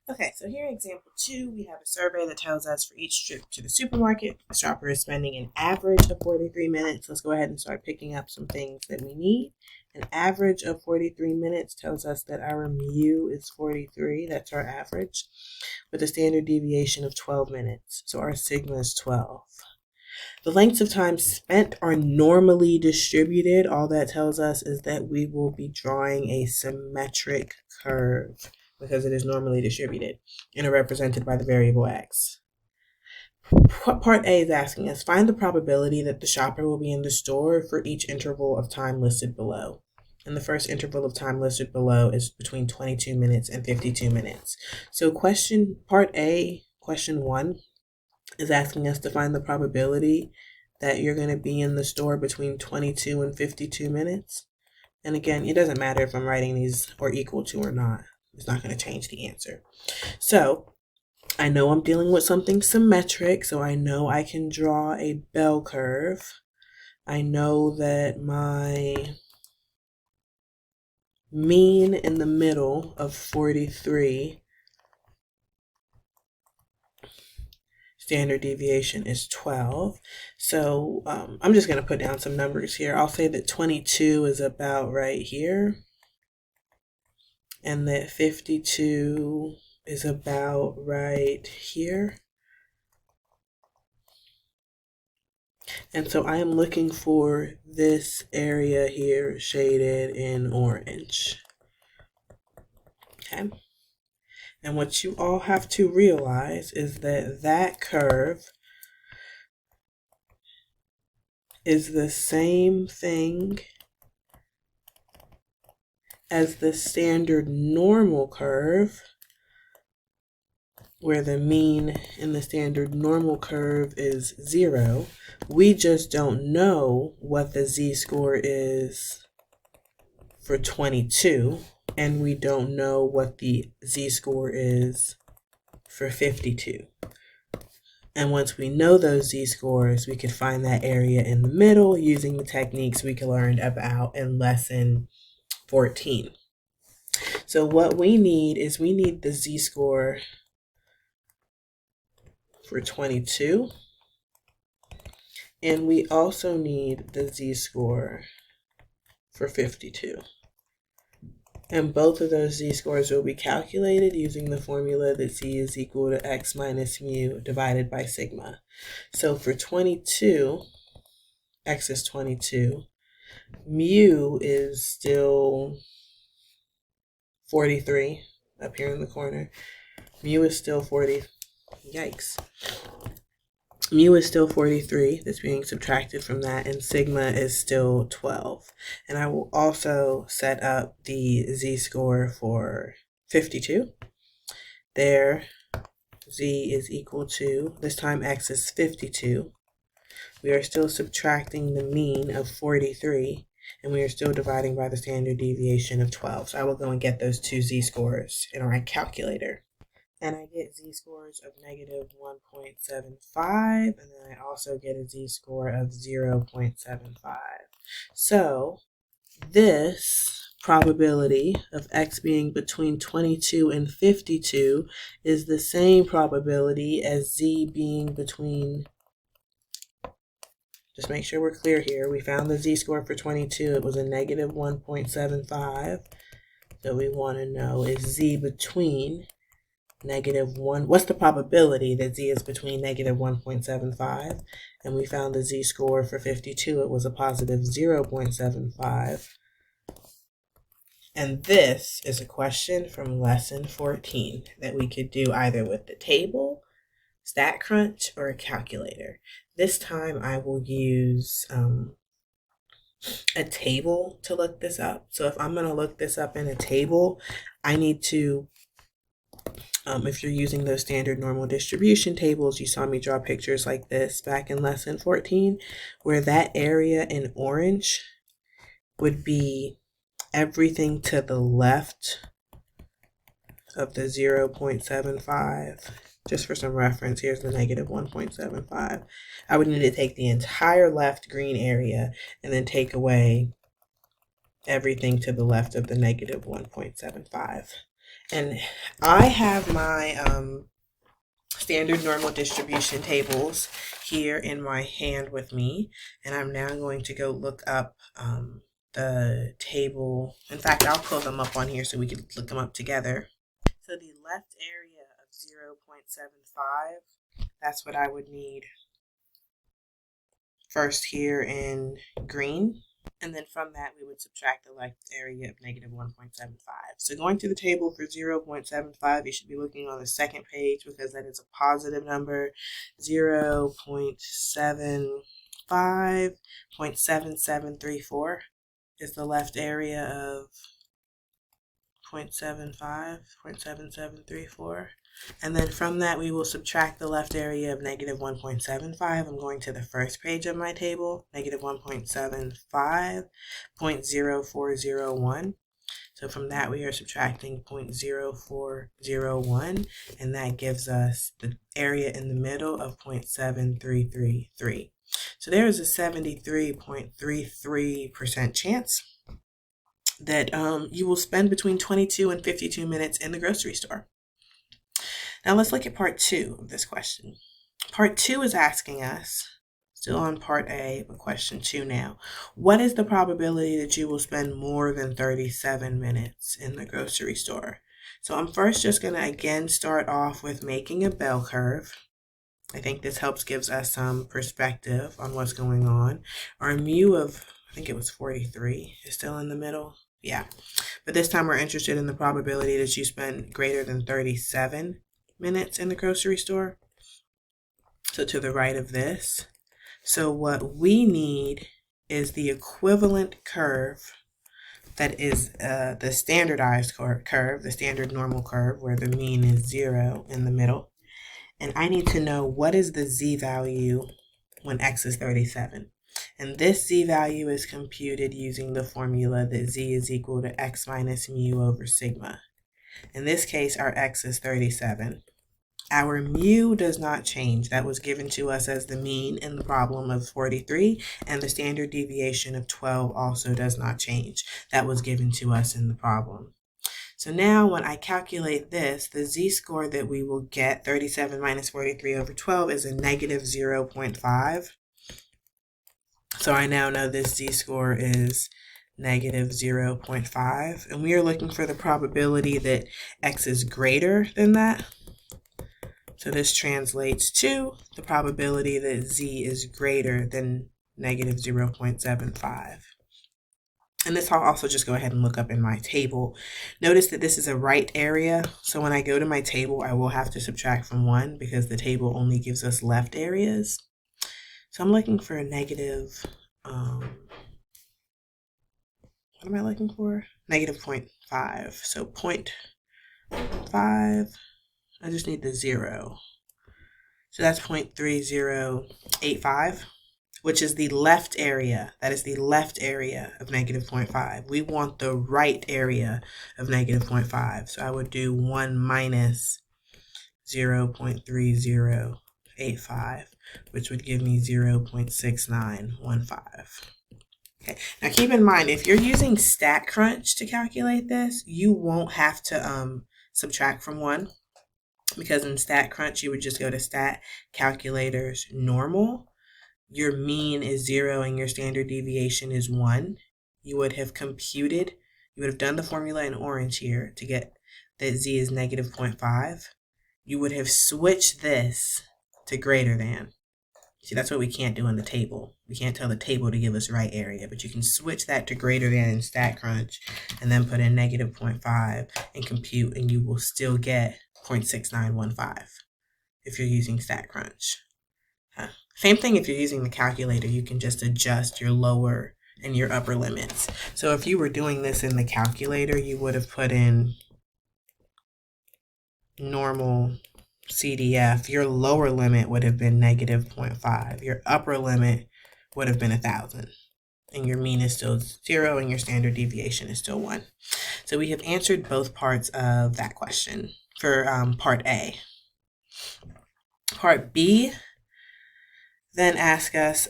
Okay, so here in example 2, we have a survey that tells us for each trip to the supermarket, the shopper is spending an average of 43 minutes. Let's go ahead and start picking up some things that we need. An average of 43 minutes tells us that our mu is 43. That's our average, with a standard deviation of 12 minutes. So our sigma is 12. The lengths of time spent are normally distributed. All that tells us is that we will be drawing a symmetric curve because it is normally distributed and are represented by the variable x. Part A is asking us, find the probability that the shopper will be in the store for each interval of time listed below. And the first interval of time listed below is between 22 minutes and 52 minutes. So part A, question 1, is asking us to find the probability that you're going to be in the store between 22 and 52 minutes. And again, it doesn't matter if I'm writing these or equal to or not. It's not going to change the answer. So I know I'm dealing with something symmetric, so I know I can draw a bell curve. I know that my mean in the middle of 43, standard deviation is 12. So I'm just going to put down some numbers here. I'll say that 22 is about right here, and that 52 is about right here. And so I am looking for this area here shaded in orange. Okay. And what you all have to realize is that that curve is the same thing as the standard normal curve, where the mean in the standard normal curve is 0. We just don't know what the z-score is for 22, and we don't know what the z-score is for 52. And once we know those z-scores, we can find that area in the middle using the techniques we learned about in lesson 14. So what we need is the z-score for 22, and we also need the z-score for 52. And both of those z-scores will be calculated using the formula that z is equal to x minus mu divided by sigma. So for 22, x is 22, mu is still 43 up here in the corner. Mu is still 40. Yikes. Mu is still 43 that's being subtracted from that, and sigma is still 12. And I will also set up the z-score for 52. There, z is equal to, this time x is 52. We are still subtracting the mean of 43, and we are still dividing by the standard deviation of 12. So I will go and get those two z-scores in our calculator. And I get z-scores of negative 1.75, and then I also get a z-score of 0.75. So this probability of x being between 22 and 52 is the same probability as z being between, just make sure we're clear here, we found the z-score for 22, it was a negative 1.75. So we want to know, is z between negative 1, what's the probability that z is between negative 1.75? And we found the z-score for 52, it was a positive 0.75. And this is a question from lesson 14 that we could do either with the table, StatCrunch, or a calculator. This time I will use a table to look this up. So if I'm going to look this up in a table, I need to, if you're using those standard normal distribution tables, you saw me draw pictures like this back in lesson 14, where that area in orange would be everything to the left of the 0.75. Just for some reference, here's the negative 1.75. I would need to take the entire left green area and then take away everything to the left of the negative 1.75. And I have my standard normal distribution tables here in my hand with me, and I'm now going to go look up the table. In fact, I'll pull them up on here so we can look them up together. So the left area of 0.75, that's what I would need first here in green. And then from that, we would subtract the left area of negative 1.75. So going through the table for 0.75, you should be looking on the second page because that is a positive number. 0.75, 0.7734 is the left area of 0.75, 0.7734. And then from that, we will subtract the left area of negative 1.75. I'm going to the first page of my table, negative 1.75, 0.0401. So from that, we are subtracting 0.0401, and that gives us the area in the middle of 0.7333. So there is a 73.33% chance that you will spend between 22 and 52 minutes in the grocery store. Now let's look at part 2 of this question. Part 2 is asking us, still on part A, but question 2 now. What is the probability that you will spend more than 37 minutes in the grocery store? So I'm first just going to again start off with making a bell curve. I think this gives us some perspective on what's going on. Our mu of, I think it was 43, is still in the middle. Yeah, but this time we're interested in the probability that you spend greater than 37 minutes in the grocery store. So to the right of this. So what we need is the equivalent curve that is the standardized curve, the standard normal curve, where the mean is 0 in the middle. And I need to know what is the z-value when x is 37. And this z-value is computed using the formula that z is equal to x minus mu over sigma. In this case, our x is 37. Our mu does not change. That was given to us as the mean in the problem of 43, and the standard deviation of 12 also does not change. That was given to us in the problem. So now when I calculate this, the z-score that we will get, 37 minus 43 over 12, is a negative 0.5. So I now know this z-score is negative 0.5, and we are looking for the probability that x is greater than that. So this translates to the probability that z is greater than negative 0.75. And this I'll also just go ahead and look up in my table. Notice that this is a right area. So when I go to my table, I will have to subtract from 1 because the table only gives us left areas. So I'm looking for a negative, what am I looking for? Negative 0.5. So 0.5. I just need the 0. So that's 0.3085, which is the left area. That is the left area of negative 0.5. We want the right area of negative 0.5. So I would do 1 minus 0.3085, which would give me 0.6915. Okay, now keep in mind, if you're using StatCrunch to calculate this, you won't have to subtract from 1. Because in StatCrunch, you would just go to Stat Calculators Normal. Your mean is 0 and your standard deviation is 1. You would have computed, you would have done the formula in orange here to get that z is negative 0.5. You would have switched this to greater than. See, that's what we can't do in the table. We can't tell the table to give us right area, but you can switch that to greater than in StatCrunch and then put in negative 0.5 and compute, and you will still get 0.6915 if you're using StatCrunch. Same thing if you're using the calculator, you can just adjust your lower and your upper limits. So if you were doing this in the calculator, you would have put in normal CDF. Your lower limit would have been negative 0.5. Your upper limit would have been 1,000. And your mean is still 0 and your standard deviation is still 1. So we have answered both parts of that question for part A. Part B then asks us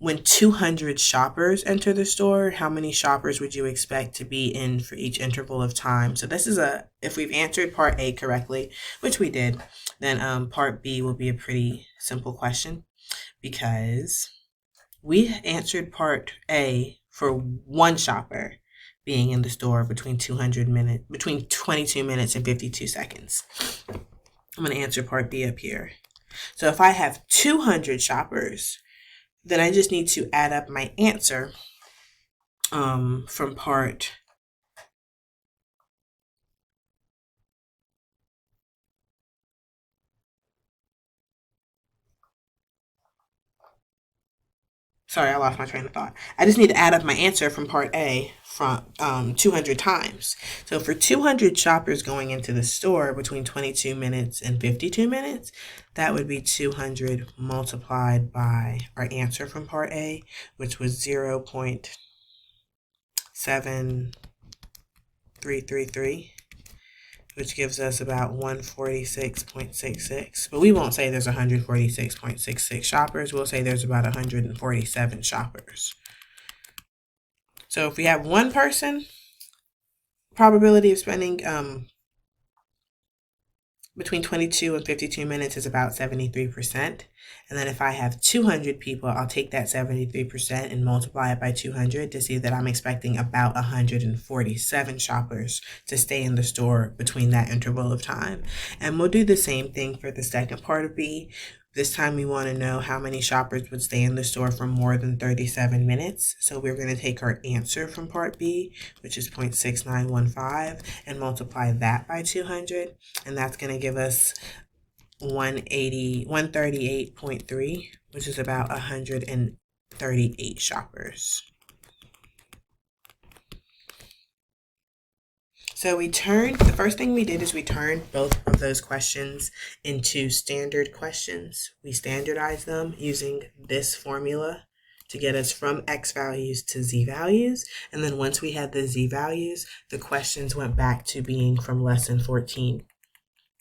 when 200 shoppers enter the store, how many shoppers would you expect to be in for each interval of time? So this is if we've answered part A correctly, which we did, then part B will be a pretty simple question, because we answered part A for one shopper being in the store between 22 minutes and 52 seconds. I'm going to answer part B up here. So if I have 200 shoppers, then I just need to add up my answer from part Sorry, I lost my train of thought. I just need to add up my answer from part A from 200 times. So for 200 shoppers going into the store between 22 minutes and 52 minutes, that would be 200 multiplied by our answer from part A, which was 0.7333, which gives us about 146.66. But we won't say there's 146.66 shoppers. We'll say there's about 147 shoppers. So if we have one person, probability of spending between 22 and 52 minutes is about 73%. And then if I have 200 people, I'll take that 73% and multiply it by 200 to see that I'm expecting about 147 shoppers to stay in the store between that interval of time. And we'll do the same thing for the second part of B. This time we want to know how many shoppers would stay in the store for more than 37 minutes. So we're going to take our answer from part B, which is 0.6915, and multiply that by 200. And that's going to give us 138.3, which is about 138 shoppers. So the first thing we did is we turned both of those questions into standard questions. We standardized them using this formula to get us from X values to Z values. And then once we had the Z values, the questions went back to being from lesson 14.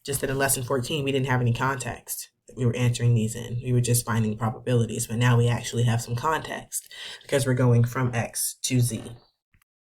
Just that in lesson 14, we didn't have any context that we were answering these in. We were just finding probabilities, but now we actually have some context because we're going from X to Z.